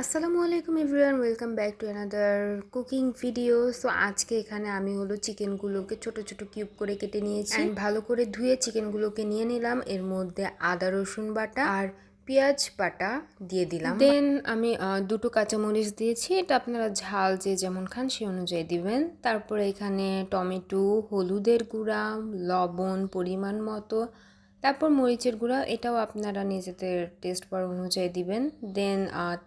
আসসালামু আলাইকুম everyone, welcome back to another cooking video. So আজকে এখানে আমি চিকেনগুলোকে ছোট ছোট কিউব করে কেটে নিয়েছি অ্যান্ড ভালো করে ধুয়ে চিকেনগুলোকে নিয়ে নিলাম। এর মধ্যে আদা রসুন বাটা আর পেঁয়াজ বাটা দিয়ে দিলাম। দেন আমি দুটো কাঁচামরিচ দিয়েছি, এটা আপনারা ঝাল যে যেমন খান সেই অনুযায়ী দিবেন। তারপরে এখানে টমেটো, হলুদের গুঁড়া, লবণ পরিমাণ মতো, তারপর মরিচের গুঁড়া, এটাও আপনারা নিজেদের টেস্ট বার অনুযায়ী দিবেন। দেন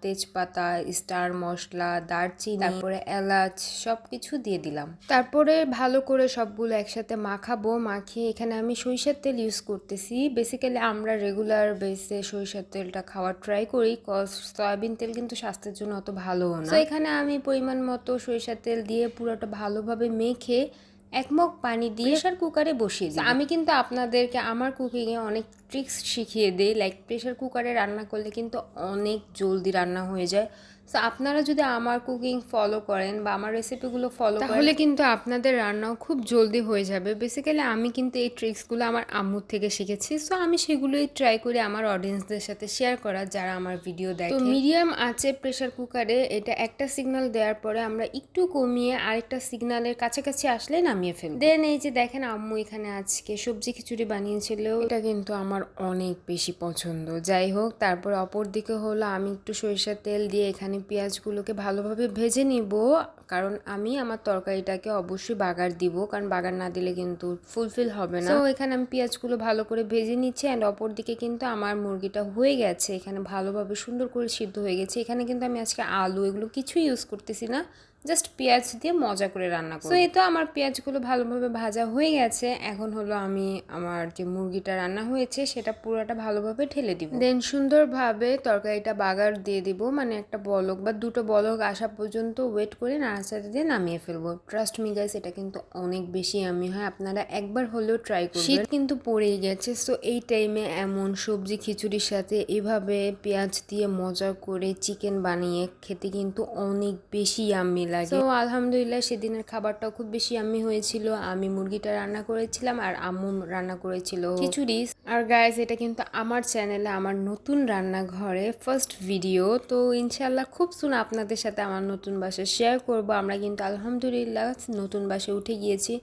তেজপাতা, স্টার মশলা, দারচিনি, তারপরে এলাচ সব কিছু দিয়ে দিলাম। তারপরে ভালো করে সবগুলো একসাথে মাখাবো। মাখিয়ে এখানে আমি সরিষার তেল ইউজ করতেছি। বেসিক্যালি আমরা রেগুলার বেসে সরিষার তেলটা খাওয়ার ট্রাই করি, কজ সয়াবিন তেল কিন্তু স্বাস্থ্যের জন্য অত ভালোও না। তো এখানে আমি পরিমাণ মতো সরিষার তেল দিয়ে পুরোটা ভালোভাবে মেখে এক মগ পানি দিয়ে প্রেশার কুকারে বসিয়ে দিই। আমি কিন্তু আপনাদেরকে আমার কুকিংয়ে অনেক ট্রিক্স শিখিয়ে দিই, লাইক প্রেশার কুকারে রান্না করলে কিন্তু অনেক জলদি রান্না হয়ে যায়। সো আপনারা যদি আমার কুকিং ফলো করেন বা আমার রেসিপিগুলো ফলো করেন তাহলে কিন্তু আপনাদের রান্নাও খুব জলদি হয়ে যাবে। বেসিক্যালি আমি কিন্তু এই ট্রিক্সগুলো আমার আম্মুর থেকে শিখেছি। সো আমি সেগুলোই ট্রাই করি আমার অডিয়েন্সদের সাথে শেয়ার করার, যারা আমার ভিডিও দেখে। তো মিডিয়াম আঁচে প্রেশার কুকারে এটা একটা সিগন্যাল দেওয়ার পরে আমরা একটু কমিয়ে আরেকটা সিগন্যালের কাছাকাছি আসলে নামিয়ে ফেলব। দেন এই যে দেখেন, আম্মু এখানে আজকে সবজি খিচুড়ি বানিয়েছিল, এটা কিন্তু আমার অনেক বেশি পছন্দ। যাই হোক, তারপর অপর দিকে হলো আমি একটু সরিষার তেল দিয়ে এখানে পেঁয়াজগুলোকে ভালোভাবে ভেজে নিব, কারণ আমি আমার তরকারিটাকে অবশ্যই বাগার দিব, কারণ বাগার না দিলে কিন্তু ফুলফিল হবে না। তো এখানে আমি পেঁয়াজগুলো ভালো করে ভেজে নিচ্ছি অ্যান্ড অপর দিকে কিন্তু আমার মুরগিটা হয়ে গেছে, এখানে ভালোভাবে সুন্দর করে সিদ্ধ হয়ে গেছে। এখানে কিন্তু আমি আজকে আলু এগুলো কিছুই ইউজ করতেছি না, জাস্ট পেঁয়াজ দিয়ে মজা করে রান্না করব। তো এই তো আমার পেঁয়াজগুলো ভালোভাবে ভাজা হয়ে গেছে। এখন হলো আমি আমার যে মুরগিটা রান্না হয়েছে সেটা পুরোটা ভালোভাবে ঢেলে দিব। দেন সুন্দরভাবে তরকারিটা বাগার দিয়ে দিব, মানে একটা বলক বা দুটো বলক আসা পর্যন্ত ওয়েট করে নাড়াচাড়া দিয়ে নামিয়ে ফেলবো। ট্রাস্ট মি গাইস, এটা কিন্তু অনেক বেশি ইয়াম্মি হয়, আপনারা একবার হলেও ট্রাই করবেন। শীত কিন্তু পড়েই গেছে, সো এই টাইমে এমন সবজি খিচুড়ির সাথে এভাবে পেঁয়াজ দিয়ে মজা করে চিকেন বানিয়ে খেতে কিন্তু অনেক বেশি ইয়াম্মি লাগে। তো আলহামদুলিল্লাহ সেদিনের খাবারটাও খুব বেশি ইয়াম্মি হয়েছিল। আমি মুরগিটা রান্না করেছিলাম আর আম্মু রান্না করেছিল খিচুড়ি। আর গাইস, এটা কিন্তু আমার চ্যানেলে আমার নতুন রান্নাঘরে ফার্স্ট ভিডিও। তো ইনশাল্লাহ খুব সুন আপনাদের সাথে আমার নতুন বাসা শেয়ার করব। আমরা কিন্তু আলহামদুলিল্লাহ নতুন বাসায় উঠে গিয়েছি,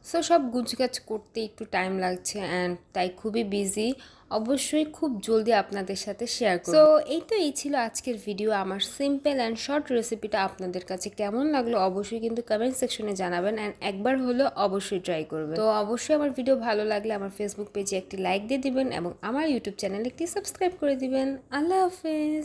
সো সব গুছগাছ করতে একটু টাইম লাগছে অ্যান্ড তাই খুবই বিজি। অবশ্যই খুব জলদি আপনাদের সাথে শেয়ার করব। সো এই ছিল আজকের ভিডিও। আমার সিম্পল অ্যান্ড শর্ট রেসিপিটা আপনাদের কাছে কেমন লাগলো অবশ্যই কিন্তু কমেন্ট সেকশনে জানাবেন অ্যান্ড একবার হলেও অবশ্যই ট্রাই করবেন। তো অবশ্যই আমার ভিডিও ভালো লাগলে আমার ফেসবুক পেজে একটি লাইক দিয়ে দিবেন এবং আমার ইউটিউব চ্যানেলে একটি সাবস্ক্রাইব করে দিবেন। আল্লাহ হাফেজ।